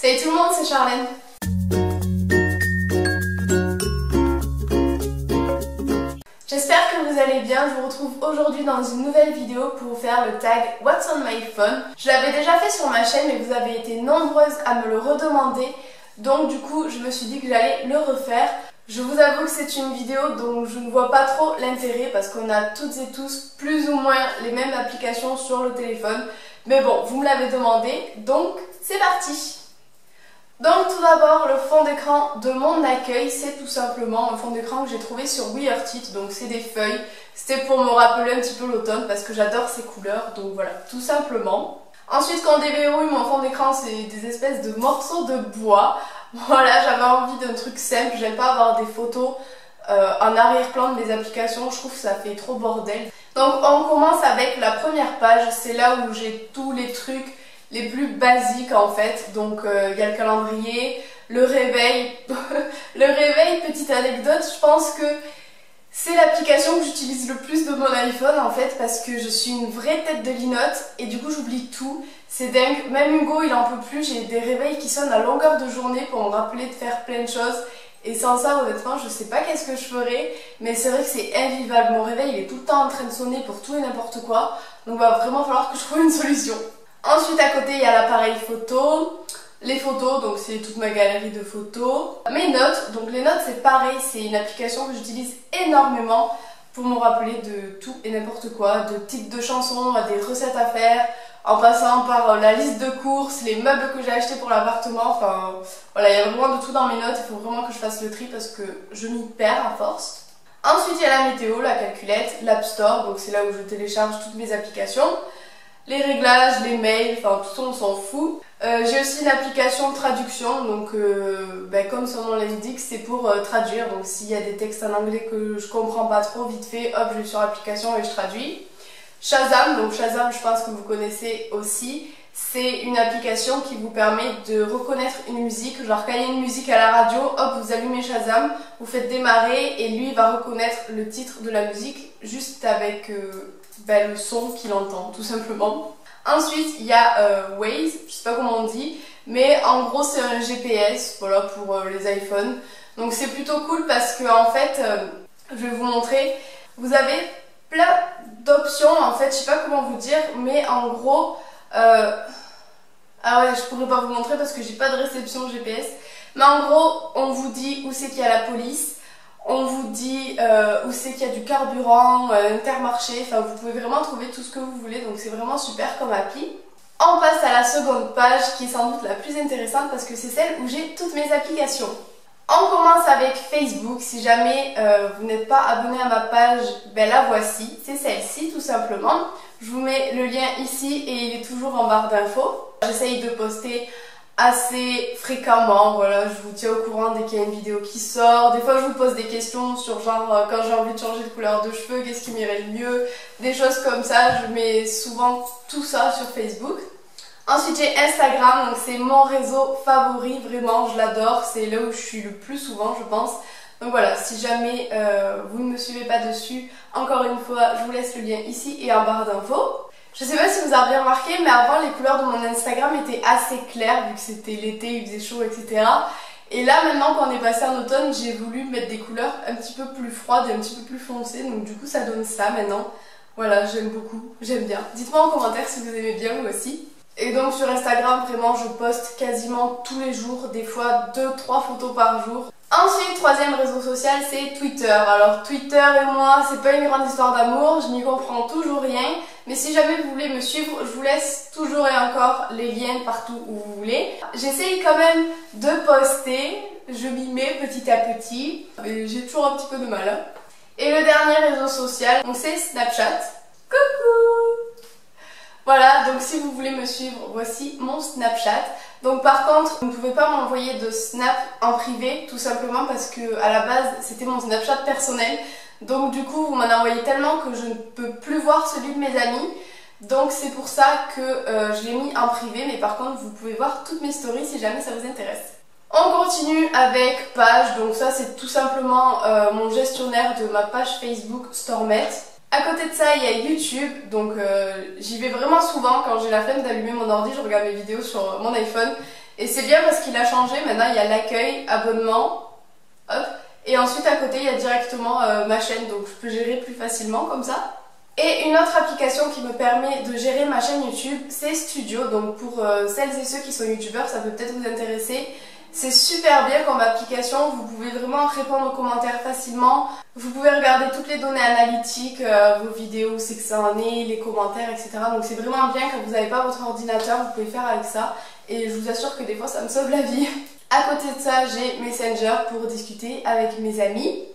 Salut tout le monde, c'est Charlène. J'espère que vous allez bien. Je vous retrouve aujourd'hui dans une nouvelle vidéo pour vous faire le tag What's on my phone. Je l'avais déjà fait sur ma chaîne mais vous avez été nombreuses à me le redemander. Donc du coup je me suis dit que j'allais le refaire. Je vous avoue que c'est une vidéo dont je ne vois pas trop l'intérêt parce qu'on a toutes et tous plus ou moins les mêmes applications sur le téléphone. Mais bon, vous me l'avez demandé, donc c'est parti. Donc tout d'abord, le fond d'écran de mon accueil, c'est tout simplement un fond d'écran que j'ai trouvé sur WeArtIt. Donc c'est des feuilles, c'était pour me rappeler un petit peu l'automne parce que j'adore ces couleurs, donc voilà, tout simplement. Ensuite, quand on déverrouille mon fond d'écran, c'est des espèces de morceaux de bois. Voilà, j'avais envie d'un truc simple, j'aime pas avoir des photos en arrière-plan de mes applications, je trouve que ça fait trop bordel. Donc on commence avec la première page, c'est là où j'ai tous les trucs les plus basiques en fait. Donc il y a le calendrier, le réveil. Le réveil, petite anecdote, je pense que c'est l'application que j'utilise le plus de mon iPhone en fait parce que je suis une vraie tête de linotte et du coup j'oublie tout. C'est dingue, même Hugo il en peut plus, j'ai des réveils qui sonnent à longueur de journée pour me rappeler de faire plein de choses. Et sans ça honnêtement je sais pas qu'est-ce que je ferais, mais c'est vrai que c'est invivable. Mon réveil il est tout le temps en train de sonner pour tout et n'importe quoi, donc il va vraiment falloir que je trouve une solution. Ensuite à côté il y a l'appareil photo. Les photos, donc c'est toute ma galerie de photos. Mes notes, donc les notes c'est pareil, c'est une application que j'utilise énormément pour me rappeler de tout et n'importe quoi, de titres de chansons à des recettes à faire, en passant par la liste de courses, les meubles que j'ai achetés pour l'appartement, enfin voilà, il y a vraiment de tout dans mes notes, il faut vraiment que je fasse le tri parce que je m'y perds à force. Ensuite il y a la météo, la calculette, l'App Store, donc c'est là où je télécharge toutes mes applications. Les réglages, les mails, enfin tout ça on s'en fout. J'ai aussi une application de traduction, donc comme son nom l'indique, c'est pour traduire. Donc s'il y a des textes en anglais que je comprends pas trop, vite fait, hop, je vais sur l'application et je traduis. Shazam, donc Shazam je pense que vous connaissez aussi. C'est une application qui vous permet de reconnaître une musique. Genre quand il y a une musique à la radio, hop, vous allumez Shazam, vous faites démarrer et lui il va reconnaître le titre de la musique juste avec le son qu'il entend tout simplement. Ensuite il y a Waze, je sais pas comment on dit, mais en gros c'est un GPS, voilà, pour les iPhones. Donc c'est plutôt cool parce que en fait, je vais vous montrer, vous avez plein d'options en fait, je sais pas comment vous dire, mais en gros, ah ouais, je pourrais pas vous montrer parce que j'ai pas de réception GPS, mais en gros on vous dit où c'est qu'il y a la police. On vous dit où c'est qu'il y a du carburant, Intermarché, enfin vous pouvez vraiment trouver tout ce que vous voulez, donc c'est vraiment super comme appli. On passe à la seconde page qui est sans doute la plus intéressante parce que c'est celle où j'ai toutes mes applications. On commence avec Facebook, si jamais vous n'êtes pas abonné à ma page, la voici, c'est celle-ci tout simplement. Je vous mets le lien ici et il est toujours en barre d'infos. J'essaye de poster assez fréquemment, voilà, je vous tiens au courant dès qu'il y a une vidéo qui sort. Des fois je vous pose des questions sur genre quand j'ai envie de changer de couleur de cheveux, qu'est-ce qui m'irait le mieux, des choses comme ça. Je mets souvent tout ça sur Facebook. Ensuite j'ai Instagram, donc c'est mon réseau favori, vraiment je l'adore, c'est là où je suis le plus souvent je pense. Donc voilà, si jamais vous ne me suivez pas dessus, encore une fois je vous laisse le lien ici et en barre d'infos. Je sais pas si vous avez bien remarqué, mais avant les couleurs de mon Instagram étaient assez claires vu que c'était l'été, il faisait chaud, etc. Et là maintenant qu'on est passé en automne, j'ai voulu mettre des couleurs un petit peu plus froides et un petit peu plus foncées, donc du coup ça donne ça maintenant. Voilà, j'aime beaucoup, j'aime bien. Dites-moi en commentaire si vous aimez bien vous aussi. Et donc sur Instagram, vraiment je poste quasiment tous les jours, des fois 2-3 photos par jour. Ensuite, troisième réseau social, c'est Twitter. Alors Twitter et moi, c'est pas une grande histoire d'amour, je n'y comprends toujours rien. Mais si jamais vous voulez me suivre, je vous laisse toujours et encore les liens partout où vous voulez. J'essaye quand même de poster, je m'y mets petit à petit. J'ai toujours un petit peu de mal. Hein. Et le dernier réseau social, c'est Snapchat. Coucou! Voilà, donc si vous voulez me suivre, voici mon Snapchat. Donc par contre, vous ne pouvez pas m'envoyer de snap en privé, tout simplement parce que à la base, c'était mon Snapchat personnel. Donc du coup, vous m'en envoyez tellement que je ne peux plus voir celui de mes amis. Donc c'est pour ça que je l'ai mis en privé, mais par contre, vous pouvez voir toutes mes stories si jamais ça vous intéresse. On continue avec page, donc ça c'est tout simplement mon gestionnaire de ma page Facebook StoreMate. À côté de ça, il y a YouTube, donc j'y vais vraiment souvent quand j'ai la flemme d'allumer mon ordi, je regarde mes vidéos sur mon iPhone Et c'est bien parce qu'il a changé, maintenant il y a l'accueil, abonnement, hop, et ensuite à côté il y a directement ma chaîne, donc je peux gérer plus facilement comme ça. Et une autre application qui me permet de gérer ma chaîne YouTube, c'est Studio. Donc pour celles et ceux qui sont youtubeurs, ça peut peut-être vous intéresser. C'est super bien comme application, vous pouvez vraiment répondre aux commentaires facilement. Vous pouvez regarder toutes les données analytiques, vos vidéos, où c'est que ça en est, les commentaires, etc. Donc c'est vraiment bien quand vous n'avez pas votre ordinateur, vous pouvez faire avec ça. Et je vous assure que des fois ça me sauve la vie. À côté de ça, j'ai Messenger pour discuter avec mes amis.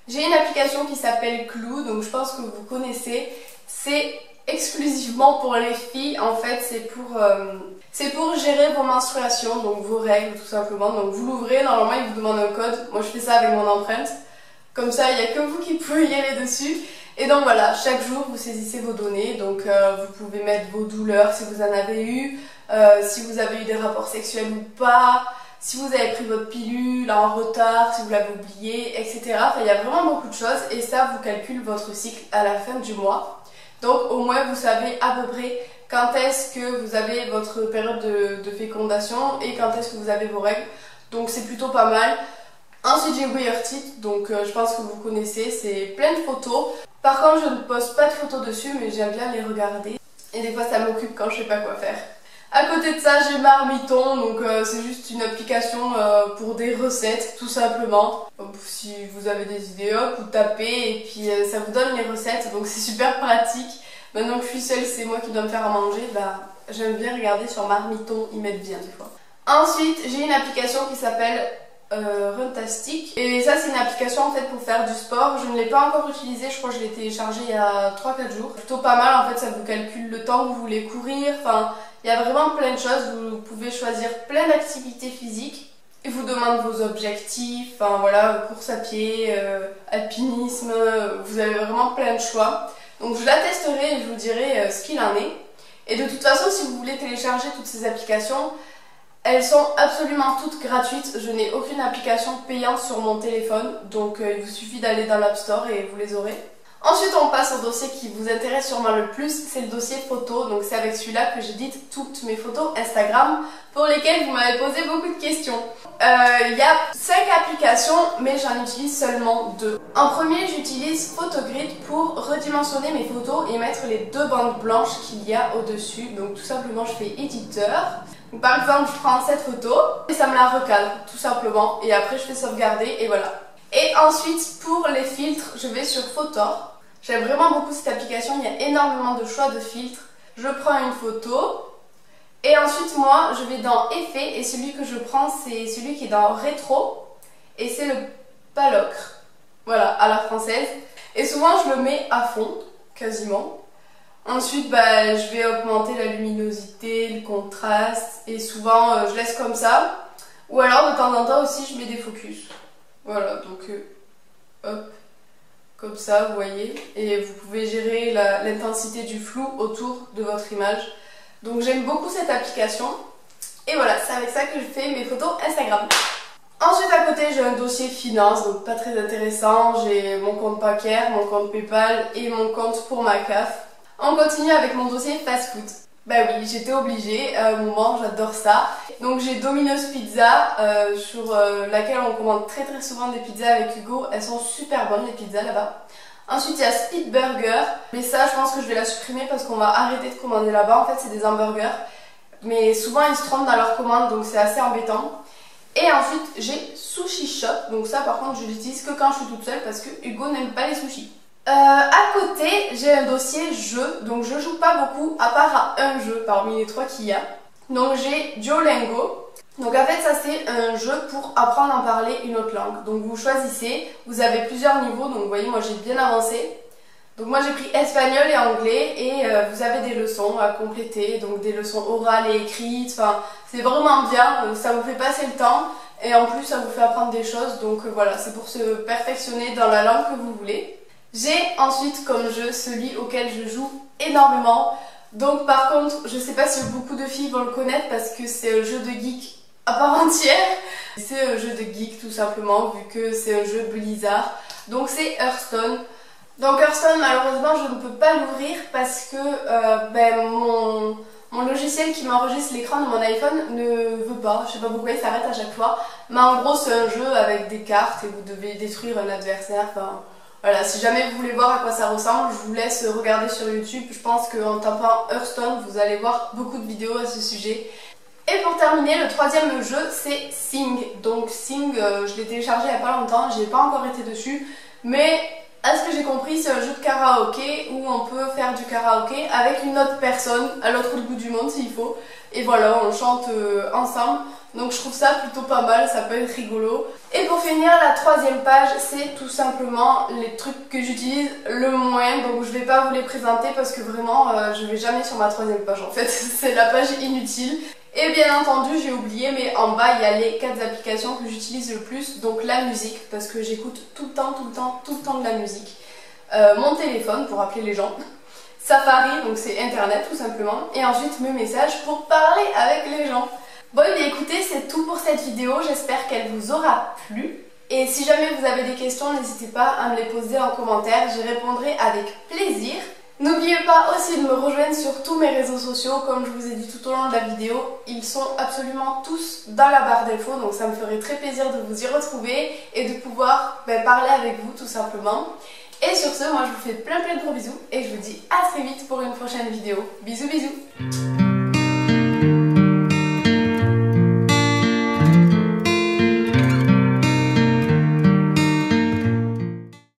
J'ai une application qui s'appelle Clue, donc je pense que vous connaissez. C'est exclusivement pour les filles, en fait c'est pour gérer vos menstruations, donc vos règles tout simplement. Donc vous l'ouvrez, normalement il vous demande un code, moi je fais ça avec mon empreinte. Comme ça il n'y a que vous qui pouvez y aller dessus. Et donc voilà, chaque jour vous saisissez vos données, donc vous pouvez mettre vos douleurs si vous en avez eu, si vous avez eu des rapports sexuels ou pas, si vous avez pris votre pilule en retard, si vous l'avez oublié, etc. Enfin, il y a vraiment beaucoup de choses et ça vous calcule votre cycle à la fin du mois. Donc au moins vous savez à peu près quand est-ce que vous avez votre période de fécondation et quand est-ce que vous avez vos règles. Donc c'est plutôt pas mal. Ensuite j'ai WeartIt, donc je pense que vous connaissez, c'est plein de photos. Par contre je ne poste pas de photos dessus mais j'aime bien les regarder. Et des fois ça m'occupe quand je sais pas quoi faire. À côté de ça, j'ai Marmiton, donc c'est juste une application pour des recettes, tout simplement. Si vous avez des idées, hop, vous tapez et puis ça vous donne les recettes, donc c'est super pratique. Maintenant que je suis seule, c'est moi qui dois me faire à manger, bah j'aime bien regarder sur Marmiton, ils mettent bien des fois. Ensuite, j'ai une application qui s'appelle Runtastic. Et ça, c'est une application en fait pour faire du sport. Je ne l'ai pas encore utilisée, je crois que je l'ai téléchargée il y a 3-4 jours. Plutôt pas mal, en fait, ça vous calcule le temps que vous voulez courir. Enfin, il y a vraiment plein de choses. Vous pouvez choisir plein d'activités physiques. Il vous demande vos objectifs, enfin voilà, course à pied, alpinisme, vous avez vraiment plein de choix. Donc je la testerai et je vous dirai ce qu'il en est. Et de toute façon, si vous voulez télécharger toutes ces applications, elles sont absolument toutes gratuites. Je n'ai aucune application payante sur mon téléphone, donc il vous suffit d'aller dans l'App Store et vous les aurez. Ensuite, on passe au dossier qui vous intéresse sûrement le plus, c'est le dossier photo. Donc c'est avec celui-là que j'édite toutes mes photos Instagram pour lesquelles vous m'avez posé beaucoup de questions. Il y a 5 applications, mais j'en utilise seulement 2. En premier, j'utilise Photogrid pour redimensionner mes photos et mettre les 2 bandes blanches qu'il y a au-dessus. Donc tout simplement, je fais éditeur. Donc, par exemple, je prends cette photo et ça me la recadre tout simplement. Et après, je fais sauvegarder et voilà. Et ensuite, pour les filtres, je vais sur Photor. J'aime vraiment beaucoup cette application, il y a énormément de choix de filtres. Je prends une photo et ensuite moi je vais dans Effets et celui que je prends c'est celui qui est dans Rétro et c'est le Palocre, voilà, à la française. Et souvent je le mets à fond, quasiment. Ensuite je vais augmenter la luminosité, le contraste et souvent je laisse comme ça. Ou alors de temps en temps aussi je mets des focus. Voilà, donc hop. Comme ça, vous voyez, et vous pouvez gérer l'intensité du flou autour de votre image. Donc j'aime beaucoup cette application. Et voilà, c'est avec ça que je fais mes photos Instagram. Ensuite à côté j'ai un dossier finance, donc pas très intéressant. J'ai mon compte bancaire, mon compte Paypal et mon compte pour ma CAF. On continue avec mon dossier fast food. Bah oui, j'étais obligée, à un moment, j'adore ça. Donc j'ai Domino's Pizza, sur laquelle on commande très souvent des pizzas avec Hugo. Elles sont super bonnes les pizzas là-bas. Ensuite il y a Speed Burger, mais ça je pense que je vais la supprimer parce qu'on va arrêter de commander là-bas. En fait c'est des hamburgers, mais souvent ils se trompent dans leur commande donc c'est assez embêtant. Et ensuite j'ai Sushi Shop, donc ça par contre je l'utilise que quand je suis toute seule parce que Hugo n'aime pas les sushis. À côté, j'ai un dossier jeu, donc je joue pas beaucoup, à part à un jeu parmi les 3 qu'il y a. Donc j'ai Duolingo. Donc en fait, ça c'est un jeu pour apprendre à parler une autre langue. Donc vous choisissez, vous avez plusieurs niveaux, donc vous voyez, moi j'ai bien avancé. Donc moi j'ai pris espagnol et anglais et vous avez des leçons à compléter, donc des leçons orales et écrites. Enfin, c'est vraiment bien, ça vous fait passer le temps et en plus ça vous fait apprendre des choses. Donc voilà, c'est pour se perfectionner dans la langue que vous voulez. J'ai ensuite comme jeu celui auquel je joue énormément. Donc par contre, je sais pas si beaucoup de filles vont le connaître parce que c'est un jeu de geek à part entière. C'est un jeu de geek tout simplement vu que c'est un jeu Blizzard. Donc c'est Hearthstone. Donc Hearthstone malheureusement je ne peux pas l'ouvrir parce que mon logiciel qui m'enregistre l'écran de mon iPhone ne veut pas, je sais pas pourquoi il s'arrête à chaque fois. Mais en gros c'est un jeu avec des cartes et vous devez détruire un adversaire. Enfin, voilà, si jamais vous voulez voir à quoi ça ressemble, je vous laisse regarder sur YouTube. Je pense qu'en tapant Hearthstone, vous allez voir beaucoup de vidéos à ce sujet. Et pour terminer, le troisième jeu c'est Sing. Donc Sing, je l'ai téléchargé il n'y a pas longtemps, j'ai pas encore été dessus. Mais à ce que j'ai compris, c'est un jeu de karaoké où on peut faire du karaoké avec une autre personne à l'autre bout du monde s'il faut. Et voilà, on chante ensemble. Donc je trouve ça plutôt pas mal, ça peut être rigolo. Et pour finir, la troisième page, c'est tout simplement les trucs que j'utilise le moins. Donc je vais pas vous les présenter parce que vraiment, je vais jamais sur ma troisième page en fait. C'est la page inutile. Et bien entendu, j'ai oublié, mais en bas, il y a les 4 applications que j'utilise le plus. Donc la musique, parce que j'écoute tout le temps de la musique. Mon téléphone, pour appeler les gens. Safari, donc c'est internet tout simplement. Et ensuite mes messages pour parler avec les gens. Bon et bien écoutez, c'est tout pour cette vidéo, j'espère qu'elle vous aura plu. Et si jamais vous avez des questions, n'hésitez pas à me les poser en commentaire, j'y répondrai avec plaisir. N'oubliez pas aussi de me rejoindre sur tous mes réseaux sociaux, comme je vous ai dit tout au long de la vidéo, ils sont absolument tous dans la barre d'infos, donc ça me ferait très plaisir de vous y retrouver et de pouvoir parler avec vous tout simplement. Et sur ce, moi je vous fais plein de gros bisous et je vous dis à très vite pour une prochaine vidéo. Bisous bisous.